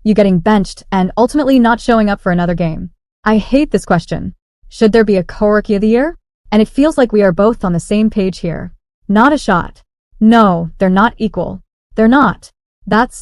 You getting benched and ultimately not showing up for another game? I hate this question. Should there be a co-rookie of the year? And it feels like we are both on the same page here. Not a shot. No, they're not equal. They're not.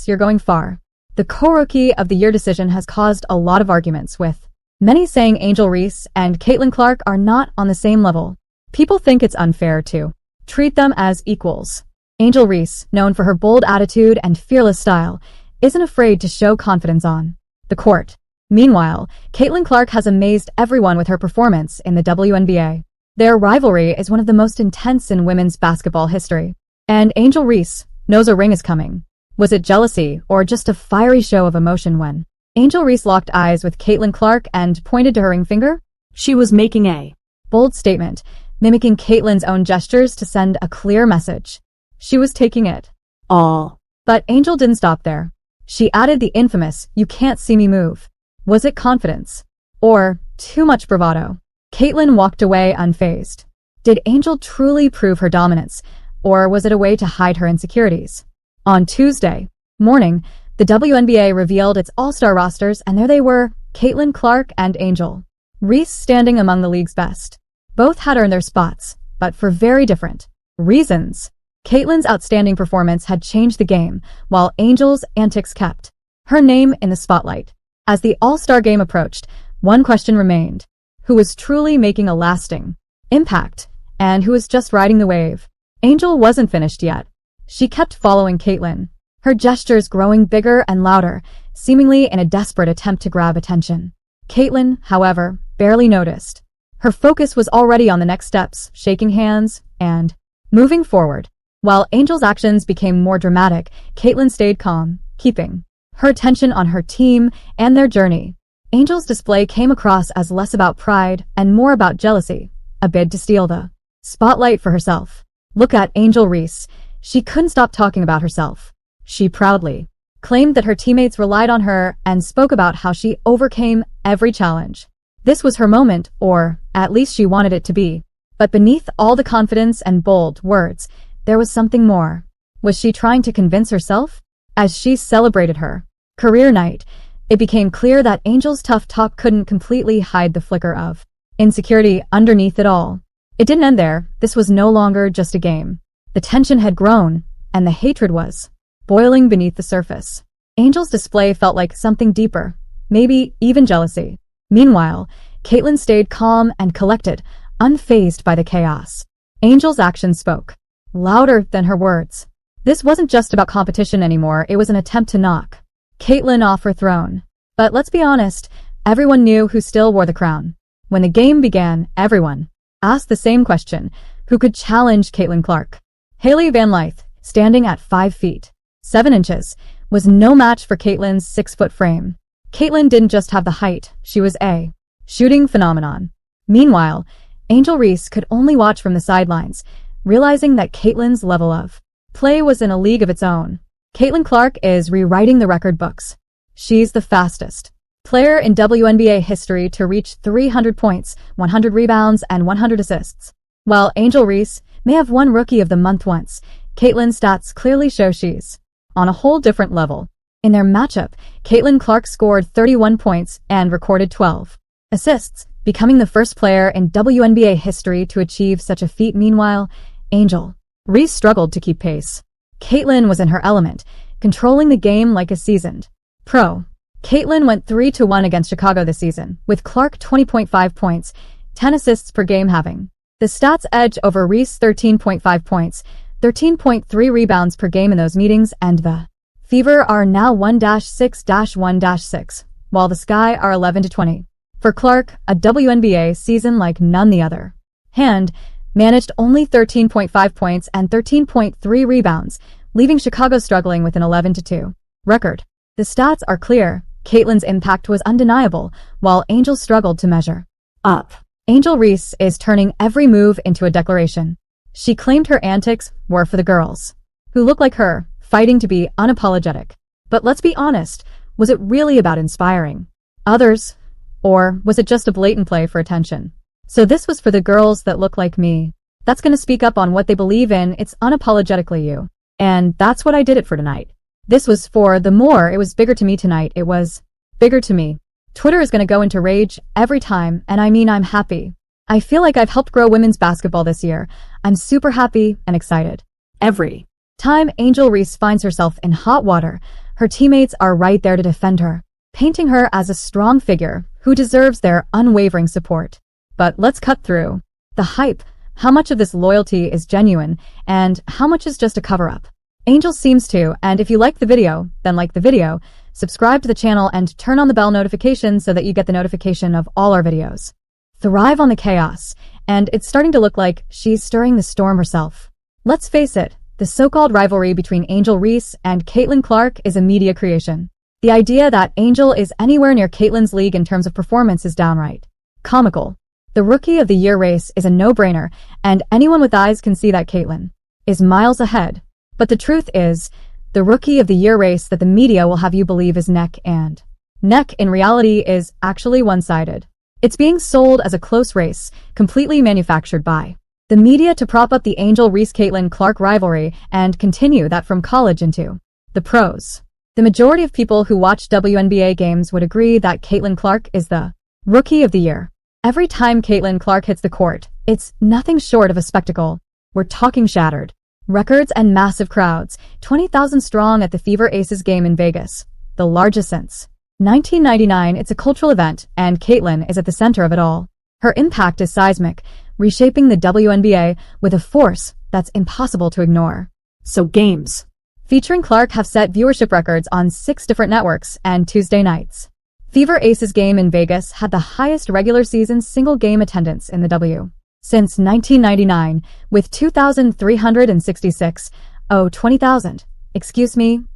You're going far. The co-rookie of the year decision has caused a lot of arguments, with many saying Angel Reese and Caitlin Clark are not on the same level. People think it's unfair to treat them as equals. Angel Reese, known for her bold attitude and fearless style, isn't afraid to show confidence on the court. Meanwhile, Caitlin Clark has amazed everyone with her performance in the WNBA. Their rivalry is one of the most intense in women's basketball history. And Angel Reese knows a ring is coming. Was it jealousy or just a fiery show of emotion when Angel Reese locked eyes with Caitlin Clark and pointed to her ring finger? She was making a bold statement, mimicking Caitlin's own gestures to send a clear message. She was taking it all. But Angel didn't stop there. She added the infamous, "You can't see me move." Was it confidence? Or too much bravado? Caitlin walked away unfazed. Did Angel truly prove her dominance, or was it a way to hide her insecurities? On Tuesday morning, the WNBA revealed its all-star rosters, and there they were, Caitlin Clark and Angel Reese standing among the league's best. Both had earned their spots, but for very different reasons. Caitlin's outstanding performance had changed the game, while Angel's antics kept her name in the spotlight. As the All-Star game approached, one question remained: who was truly making a lasting impact, and who was just riding the wave? Angel wasn't finished yet. She kept following Caitlin, her gestures growing bigger and louder, seemingly in a desperate attempt to grab attention. Caitlin, however, barely noticed. Her focus was already on the next steps, shaking hands and moving forward. While Angel's actions became more dramatic, Caitlin stayed calm, keeping her attention on her team and their journey. Angel's display came across as less about pride and more about jealousy, a bid to steal the spotlight for herself. Look at Angel Reese. She couldn't stop talking about herself. She proudly claimed that her teammates relied on her and spoke about how she overcame every challenge. This was her moment, or at least she wanted it to be. But beneath all the confidence and bold words, there was something more. Was she trying to convince herself? As she celebrated her career night, it became clear that Angel's tough talk couldn't completely hide the flicker of insecurity underneath it all. It didn't end there. This was no longer just a game. The tension had grown, and the hatred was boiling beneath the surface. Angel's display felt like something deeper, maybe even jealousy. Meanwhile, Caitlin stayed calm and collected, unfazed by the chaos. Angel's actions spoke louder than her words. This wasn't just about competition anymore, it was an attempt to knock Caitlin off her throne. But let's be honest, everyone knew who still wore the crown. When the game began, everyone asked the same question: who could challenge Caitlin Clark? Haley Van Lyth, standing at 5 feet 7 inches, was no match for Caitlin's 6-foot frame. Caitlin didn't just have the height, she was a shooting phenomenon. Meanwhile, Angel Reese could only watch from the sidelines, realizing that Caitlin's level of play was in a league of its own. Caitlin Clark is rewriting the record books. She's the fastest player in WNBA history to reach 300 points, 100 rebounds, and 100 assists. While Angel Reese may have won Rookie of the Month once, Caitlin's stats clearly show she's on a whole different level. In their matchup, Caitlin Clark scored 31 points and recorded 12 assists, becoming the first player in WNBA history to achieve such a feat. Meanwhile, Angel Reese struggled to keep pace. Caitlin was in her element, controlling the game like a seasoned pro. Caitlin went 3-1 against Chicago this season, with Clark 20.5 points, 10 assists per game, having the stats edge over Reese. 13.5 points, 13.3 rebounds per game in those meetings, and the Fever are now 1-6-1-6, while the Sky are 11-20. For Clark, a WNBA season like none the other. Hand managed only 13.5 points and 13.3 rebounds, leaving Chicago struggling with an 11-2 record. The stats are clear. Caitlin's impact was undeniable, while Angel struggled to measure up. Angel Reese is turning every move into a declaration. She claimed her antics were for the girls, who look like her, fighting to be unapologetic. But let's be honest, was it really about inspiring others? Or was it just a blatant play for attention? So this was for the girls that look like me. That's gonna speak up on what they believe in. It's unapologetically you. And that's what I did it for tonight. This was for the more it was bigger to me tonight. It was bigger to me. Twitter is gonna go into rage every time, and I mean I'm happy. I feel like I've helped grow women's basketball this year. I'm super happy and excited. Every Time Angel Reese finds herself in hot water, her teammates are right there to defend her, painting her as a strong figure who deserves their unwavering support. But let's cut through the hype. How much of this loyalty is genuine, and how much is just a cover-up? Angel seems to, and if you like the video, then like the video, subscribe to the channel and turn on the bell notification so that you get the notification of all our videos. Thrive on the chaos, and it's starting to look like she's stirring the storm herself. Let's face it, the so-called rivalry between Angel Reese and Caitlin Clark is a media creation. The idea that Angel is anywhere near Caitlin's league in terms of performance is downright comical. The Rookie of the Year race is a no-brainer, and anyone with eyes can see that Caitlin is miles ahead. But the truth is, the Rookie of the Year race that the media will have you believe is neck and neck in reality is actually one-sided. It's being sold as a close race, completely manufactured by the media to prop up the Angel Reese-Caitlin Clark rivalry and continue that from college into the pros. The majority of people who watch WNBA games would agree that Caitlin Clark is the Rookie of the Year. Every time Caitlin Clark hits the court, it's nothing short of a spectacle. We're talking shattered records and massive crowds, 20,000 strong at the Fever Aces game in Vegas, the largest since 1999. It's a cultural event, and Caitlin is at the center of it all. Her impact is seismic, reshaping the WNBA with a force that's impossible to ignore. So games featuring Clark have set viewership records on 6 different networks and Tuesday nights. Fever Aces game in Vegas had the highest regular season single game attendance in the W since 1999 with 2,366,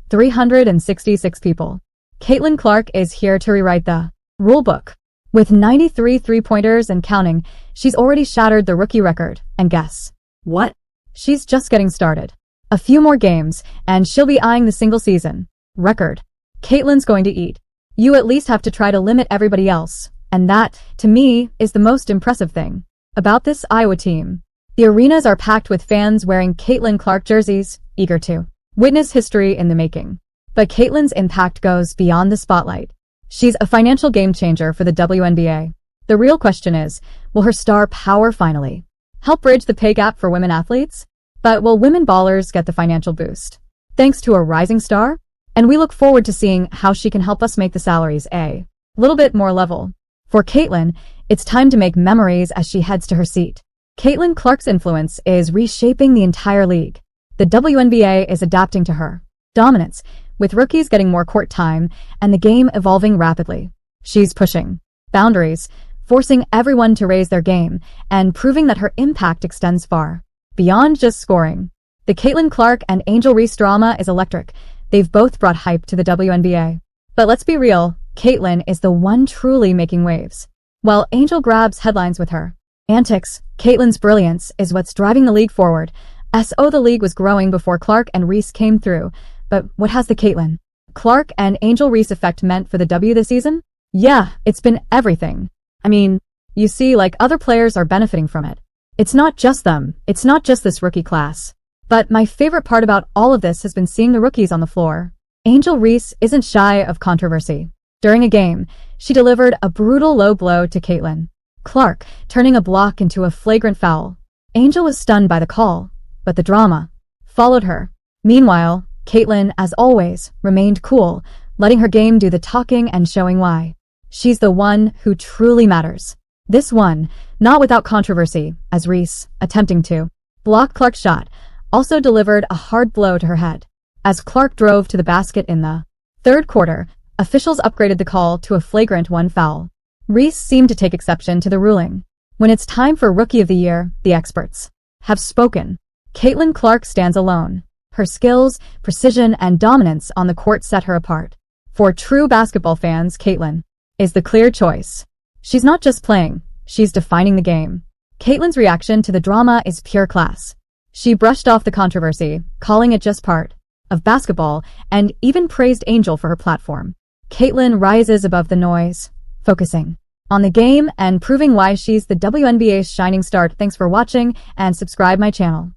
366 people. Caitlin Clark is here to rewrite the rulebook. With 93 three-pointers and counting, she's already shattered the rookie record, and guess what? She's just getting started. A few more games, and she'll be eyeing the single season record. Caitlin's going to eat. You at least have to try to limit everybody else, and that, to me, is the most impressive thing about this Iowa team. The arenas are packed with fans wearing Caitlin Clark jerseys, eager to witness history in the making. But Caitlin's impact goes beyond the spotlight. She's a financial game changer for the WNBA. The real question is, will her star power finally help bridge the pay gap for women athletes? But will women ballers get the financial boost thanks to a rising star? And we look forward to seeing how she can help us make the salaries a little bit more level. For Caitlin, it's time to make memories as she heads to her seat. Caitlin Clark's influence is reshaping the entire league. The WNBA is adapting to her dominance, with rookies getting more court time and the game evolving rapidly. She's pushing boundaries, forcing everyone to raise their game, and proving that her impact extends far beyond just scoring. The Caitlin Clark and Angel Reese drama is electric. They've both brought hype to the WNBA. But let's be real, Caitlin is the one truly making waves. While Angel grabs headlines with her antics, Caitlin's brilliance is what's driving the league forward. The league was growing before Clark and Reese came through. But what has the Caitlin Clark and Angel Reese effect meant for the W this season? Yeah, it's been everything. I mean, you see, like, other players are benefiting from it. It's not just them. It's not just this rookie class. But my favorite part about all of this has been seeing the rookies on the floor. Angel Reese isn't shy of controversy. During a game, she delivered a brutal low blow to Caitlin Clark, turning a block into a flagrant foul. Angel was stunned by the call, but the drama followed her. Meanwhile, Caitlin, as always, remained cool, letting her game do the talking and showing why she's the one who truly matters. This one, not without controversy, as Reese, attempting to block Clark's shot, also delivered a hard blow to her head. As Clark drove to the basket in the third quarter, officials upgraded the call to a flagrant 1 foul. Reese seemed to take exception to the ruling. When it's time for Rookie of the Year, the experts have spoken. Caitlin Clark stands alone. Her skills, precision, and dominance on the court set her apart. For true basketball fans, Caitlin is the clear choice. She's not just playing, she's defining the game. Caitlin's reaction to the drama is pure class. She brushed off the controversy, calling it just part of basketball, and even praised Angel for her platform. Caitlin rises above the noise, focusing on the game and proving why she's the WNBA's shining star. Thanks for watching, and subscribe my channel.